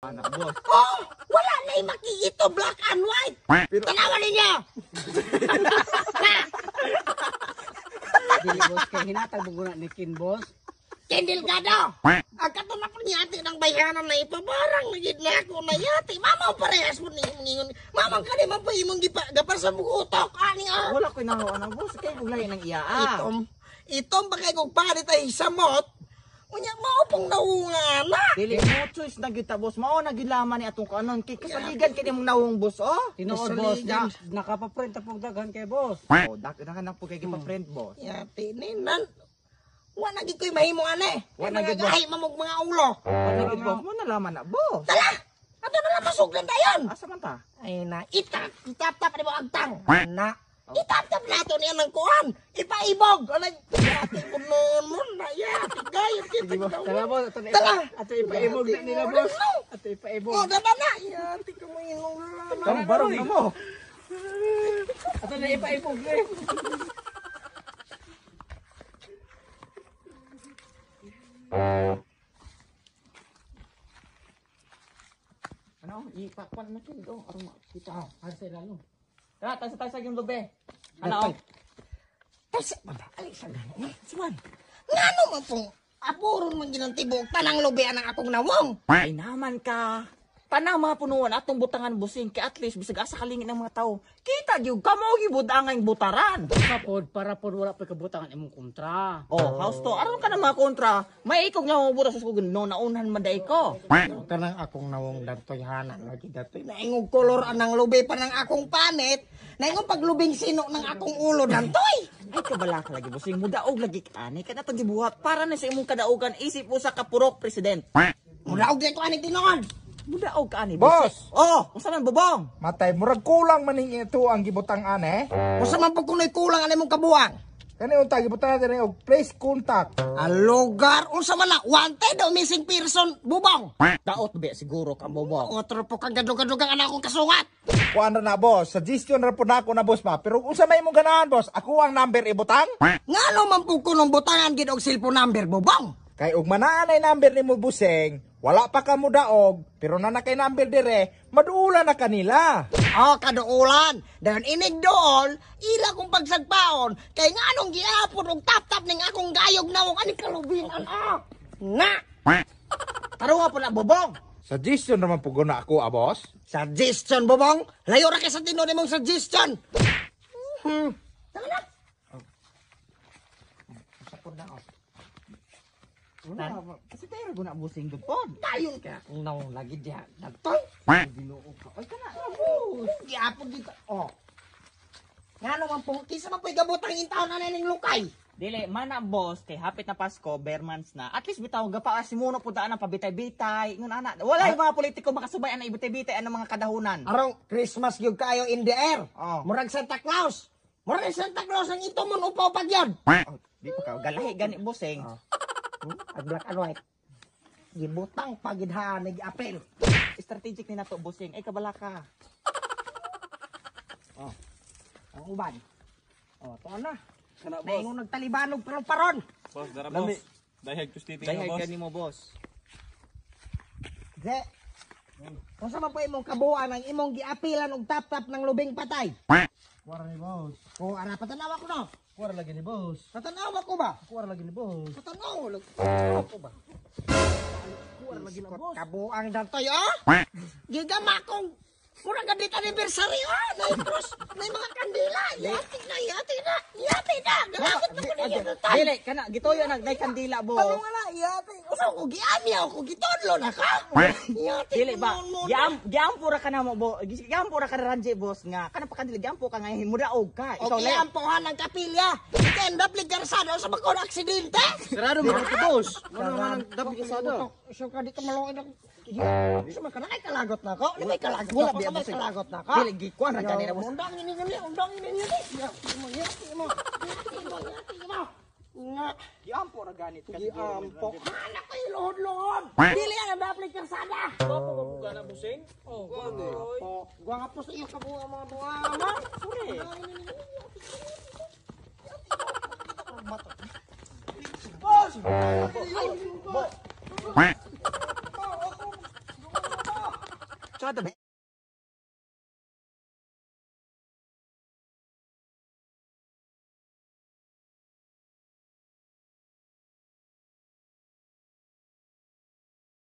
Anak boss. Oh, wala na yung makikita black and white. Pero Tanawan ninyo. Dili boss kay hinatag mo guna ni Kin boss. Kendil ka daw. Ang katanak ni yati ng bayanan na ipabarang nagid na ako na yati. Mama parehas mo ni ingon. Mamang ka di man pa imong gapar sa bukutok ani ah. wala ko nahawa na boss. Kaya kung lahi ng iya. Itom ba kay kog parit ay samot. Unya mao pong naunga na. Dili mo choice na kita boss. Mao na gilaman ni atong kanon. Kay kasaligan kay imong nawong boss oh. Tinuod boss na nakapaprint apog daghan kay boss. Oh, daghan po kay gipa-friend boss. Yati ninan. Wa na gid koy mahimo ane. Wa na gid, boss. gahi mamog mga ulo. Wala gid boss. Mo nalaman na boss. Tala. Ato na lang masuglan dayon. Asa man ta? Ay na, itap-tap ni mo agtang. Na, itap-tap nato niya ng kuhan. Ipaibog. Alay, yati ko nun na yati. Gayot kita daw. Tara boss, Tala. ato ipaibog na nila boss. Ato ipaibog. Oh, dada na. Yati ko may ulan. Kang barong na mo. Ato na ipaibog eh. Ano? Ipakpan na kin do. Aron makita. Hansay lalo. Tara, tayo sa yung lobe. Ano? Kasi, baba, alay sa gano'n. Suman, nga naman pong apuron man ginantibok tanang lobean ng akong nawong. Ay naman ka. Tanang mga punuan atong butangan busing kay at least bisag asa kalingin ng mga tao. Kita gyud kamo gibutangan butaran. Kapod para pod wala pa kabutangan imong kontra. Oh, house to. Aron ka na mga kontra. May ikog nga mo butas sa sugun no naunhan man dai ko. Tanang akong nawong datoy hana lagi datoy. Naingog kolor anang lobe pa ng akong panit. Naingog paglubing sino ng akong ulo dantoy. Ay kabala ka lagi busing mudaog lagi ka ani kada tong gibuhat para na sa imong kadaugan isip mo sa kapurok president. Mula og dito ani tinuod. Mudaog ka ani Boss! Oh, unsa man bubong? Matay, murag kulang maning ito ang gibutang ane. Usa man pag kunoy kulang ani mong kabuang. Kani unta gibutang natin og place contact. Ang lugar unsa man na wanted o missing person bubong. Daot be siguro ka bubong. Otro po kang gadug-gadugang anak akong kasungat. Kuan ra na boss, suggestion ra po nako na boss ba. Pero unsa may imong ganahan boss? Ako ang number ibutang. Ngano man po kunong butangan gid og cellphone number bubong. Kay ug manaan ay number nimo buseng, wala pa ka mo daog, pero na kay number dire, maduulan na kanila. Oh, kaduulan. Dahil inig doon, ila kong pagsagpaon. Kay nga anong giapon og tap-tap ning akong gayog nawong ani kalubinan ah. Na. Taro nga po na bubong. Suggestion naman po guna ako, boss. Suggestion bubong. Layo ra kay sa tinuod nimong suggestion. Tama na. Sapod na oh. Kasi tayo guna busing gud pod. Dayon ka akong nawong lagi diha. Dagtoy. Ginoo ka. Ay kana bus. Giapon dito. Oh. Ngano man po kisa man po'y gabutang intaw na ning lukay. Dili man na boss kay hapit na Pasko, bare months na. At least bitaw gapa si muno pud ana pabitay-bitay. Ngun ana, wala yung mga politiko makasubay ana ibitay-bitay ano mga kadahunan. Arong Christmas gyud kayo in the air. Oh. Murag Santa Claus. Murag Santa Claus ang ito mon upaw pag yan. Oh, di pa ka galahi gani busing. At black and white. Gibutang pagidhaan nag-apel. Strategic ni nato busing. Ay kabala ka. Oh. Ang uban. Oh, to na. Kana boss. Naingon nagtalibanog pero paron. Boss, dara boss. Dahil tustiti Dahil boss. gani mo boss. Ze. Kung sa man po imong kabuan ang imong giapilan og tap-tap ng lubing patay. Wara ni boss. O ara patanaw ko no. Wara lagi ni boss. Patanaw ko ba? Wara lagi ni boss. Patanaw ko ba? Wara lagi na boss. Kabuang datoy oh. Gigama kong murag gadit anniversary oh. Nay cross, may mga kandila. Yati na. Galakot na ko na yan. Dili kana gituyo na nay kandila Ano boss. nga na, yati. Usa ko giami ako gitodlo na ka. Yati. Dili ba? Giampo ra ka na mo bo. Giampo ra ka na ranje boss nga. Kana pa kandila giampo ka nga mudaog ka. Ikaw Okay, lang. ang puhan ng kapilya. Ikenda pligarsado sa mga aksidente. Sarado mo ka boss. Ano man ang dapat kasada? So ka di ka malungin ako. Di sa mga ay kalagot na ako. Di may kalagot Wala na ako. biya Sa may boss. kalagot na ako. Dili gikuan ra kanina boss. Undang ini. Yati mo. Nga. Giampo ra ganit ka. Giampo. Anak ko yung lohod-lohod. Dili ang dapat karsada. Oh, Gwa nga po sa iyo kabuha mga buha mo. boss. Tsaka